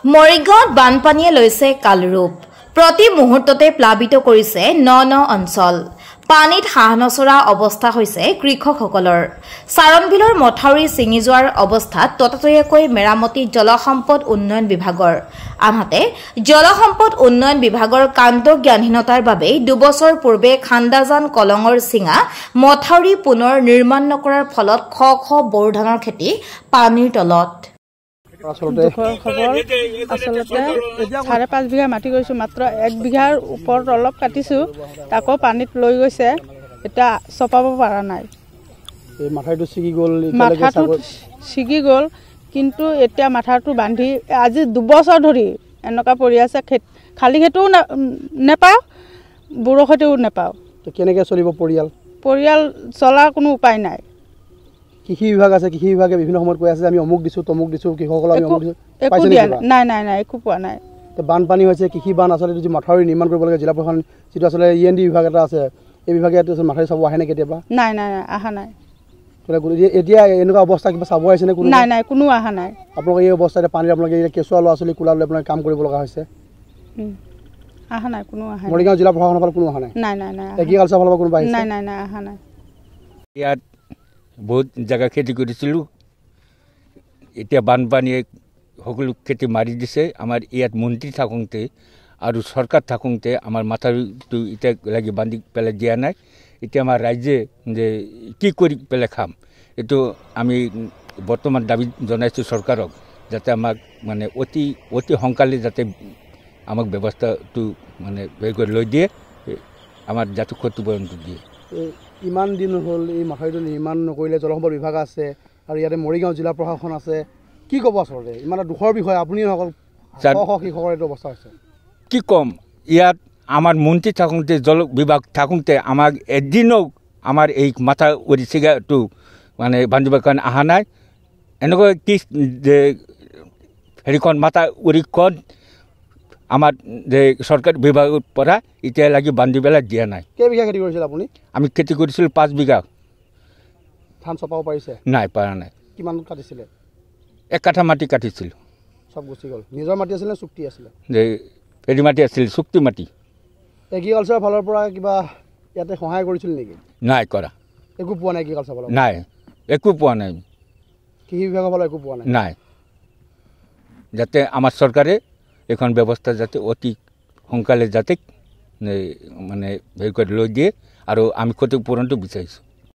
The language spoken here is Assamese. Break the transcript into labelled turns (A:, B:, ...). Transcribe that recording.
A: মৰিগাঁৱত বানপানীয়ে লৈছে কালৰূপ। প্ৰতি মুহূৰ্ততে প্লাবিত কৰিছে ন অঞ্চল। পানীত হাঁহ নচৰা অৱস্থা হৈছে কৃষকসকলৰ। চাৰণবিলৰ মথাউৰি ছিঙি যোৱাৰ অৱস্থাত ততাতৈয়াকৈ মেৰামতি জলসম্পদ উন্নয়ন বিভাগৰ। আনহাতে জলসম্পদ উন্নয়ন বিভাগৰ কাণ্ডজ্ঞানহীনতাৰ বাবেই 2 বছৰ পূৰ্বে খান্দাজান কলঙৰ চিঙা মথাউৰি পুনৰ নিৰ্মাণ নকৰাৰ ফলত শ শ বৰো ধানৰ খেতি পানীৰ তলত।
B: আচলতে 5.5 বিঘা মাটি কৰিছোঁ, মাত্ৰ 1 বিঘাৰ ওপৰত অলপ কাটিছোঁ, তাকো পানীত লৈ গৈছে, এতিয়া চপাব পৰা নাই।
C: মাথাটো ছিগি গ'ল,
B: কিন্তু এতিয়া মাথাটো বান্ধি আজি 2 বছৰ ধৰি এনেকুৱা পৰি আছে। খালী খেতিও নেপাওঁ, বুঢ়ো খেতিও নেপাওঁ।
C: কেনেকৈ চলিব
B: পৰিয়াল চলাৰ কোনো উপায় নাই।
C: কৃষি বিভাগ আছে, কৃষি বিভাগে বিভিন্ন সময়ত কৈ আছে আমি অমুক দিছোঁ তমুক দিছোঁ, কৃষকসকলক আমি অমুক দিছোঁ,
B: একো দিয়া নাই, একো পোৱা নাই।
C: বানপানী হৈছে, কৃষি বান আচলতে যি মাথাউৰি নিৰ্মাণ কৰিব লাগে, জিলা প্ৰশাসন যিটো আচলতে END বিভাগ এটা আছে, এই বিভাগে মাথাউৰি চাব আহেনে কেতিয়াবা?
B: নাই, অহা নাই।
C: এতিয়া এনেকুৱা অৱস্থা কিবা চাব আহিছেনে?
B: নাই, কোনো অহা নাই।
C: আপোনালোকে এই অৱস্থাতে পানীত আপোনালোকে কেঁচুৱা ল'ৰা ছোৱালী কোলা লৈ আপোনালোকে কাম কৰিব লগা হৈছে?
B: অহা নাই, কোনো অহা নাই।
C: মৰিগাঁও জিলা প্ৰশাসনৰ ফালে কোনো অহা নাই?
B: নাই।
C: এগ্ৰিকালচাৰ ফালৰ পৰা কোনোবা আহিছে?
B: নাই, অহা নাই।
D: ইয়াত বহুত জেগা খেতি কৰিছিলোঁ, এতিয়া বানপানীয়ে সকলো খেতি মাৰি দিছে। আমাৰ ইয়াত মন্ত্ৰী থাকোঁতে আৰু চৰকাৰ থাকোঁতে আমাৰ মাথাউৰিটো এতিয়া লাগি বান্ধি পেলাই দিয়া নাই। এতিয়া আমাৰ ৰাইজে যে কি কৰি পেলাই খাম, এইটো আমি বৰ্তমান দাবী জনাইছোঁ চৰকাৰক, যাতে আমাক মানে অতি সোনকালে যাতে আমাক ব্যৱস্থাটো মানে হেৰি কৰি লৈ দিয়ে, আমাৰ যাতে ক্ষতিপূৰণটো দিয়ে।
C: ইমান দিন হ'ল এই মাথাউৰিটো নিৰ্মাণ নকৰিলে, জলসম্পদ বিভাগ আছে আৰু ইয়াতে মৰিগাঁও জিলা প্ৰশাসন আছে, কি ক'ব আচলতে? ইমান দুখৰ বিষয়, আপুনি নকল কৃষকৰ এইটো অৱস্থা হৈছে।
D: কি ক'ম, ইয়াত আমাৰ মন্ত্ৰী থাকোঁতে, জল বিভাগ থাকোঁতে আমাক এদিনো আমাৰ এই মাথাউৰি ছিগাটো মানে বান্ধিবৰ কাৰণে অহা নাই। এনেকুৱা কি যে হেৰিখন মাথাউৰিখন আমাৰ যে চৰকাৰী বিভাগৰ পৰা এতিয়া লাগি বান্ধি পেলাই দিয়া নাই।
C: কেইবিঘা খেতি কৰিছিল আপুনি?
D: আমি খেতি কৰিছিলোঁ 5 বিঘা।
C: ধান চপাব পাৰিছে?
D: নাই, পৰা নাই।
C: কিমান কাটিছিলে?
D: 1 কাঠা মাটি কাটিছিলোঁ।
C: চব গুচি গ'ল। নিজৰ মাটি আছিলে নে চুক্তি আছিলে?
D: যে হেৰি মাটি আছিল, চুক্তি মাটি।
C: এগ্ৰিকালচাৰৰ ফালৰ পৰা কিবা ইয়াতে সহায় কৰিছিল নেকি?
D: নাই কৰা।
C: একো পোৱা নাই এগ্ৰিকালচাৰৰ ফালৰ পৰা?
D: নাই, একো পোৱা নাই।
C: কৃষি বিভাগৰ ফালৰ একো পোৱা নাই?
D: নাই। যাতে আমাৰ চৰকাৰে এখন ব্যৱস্থা যাতে অতি সোনকালে যাতে মানে হেৰি কৰি লৈ দিয়ে, আৰু আমি ক্ষতিপূৰণটো বিচাৰিছোঁ।